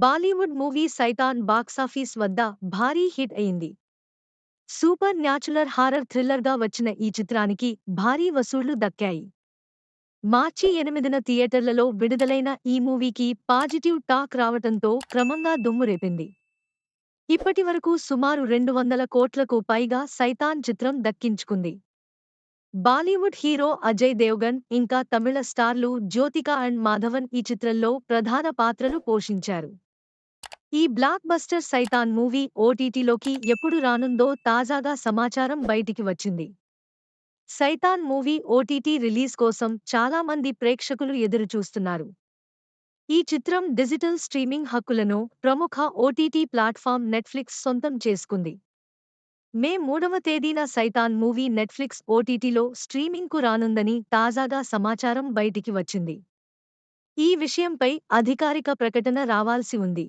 Bollywood movie సైతాన్ box office వద్ద భారీ హిట్ అయింది. సూపర్ న్యాచురల్ హారర్ థ్రిల్లర్గా వచ్చిన ఈ చిత్రానికి భారీ వసూళ్లు దక్కాయి. మార్చి 8న థియేటర్లలో విడుదలైన ఈ మూవీకి పాజిటివ్ టాక్ రావటంతో క్రమంగా దుమ్ము రేపింది. ఇప్పటివరకు సుమారు 200 కోట్లకు పైగా సైతాన్ చిత్రం దక్కించుకుంది. బాలీవుడ్ హీరో అజయ్ దేవ్గన్ ఇంకా తమిళ స్టార్లు జ్యోతిక అండ్ మాధవన్ ఈ చిత్రంలో ప్రధాన పాత్రలు పోషించారు. ఈ బ్లాక్ బస్టర్ సైతాన్ మూవీ ఓటీటీలోకి ఎప్పుడు రానుందో తాజాగా సమాచారం బయటికి వచ్చింది. సైతాన్ మూవీ ఓటీటీ రిలీజ్ కోసం చాలా మంది ప్రేక్షకులు ఎదురుచూస్తున్నారు. ఈ చిత్రం డిజిటల్ స్ట్రీమింగ్ హక్కులను ప్రముఖ ఓటీటీ ప్లాట్ఫామ్ నెట్ఫ్లిక్స్ సొంతం చేసుకుంది. మే 3వ తేదీన సైతాన్ మూవీ నెట్ఫ్లిక్స్ ఓటీటీలో స్ట్రీమింగ్కు రానుందని తాజాగా సమాచారం బయటికి వచ్చింది. ఈ విషయంపై అధికారిక ప్రకటన రావాల్సి ఉంది.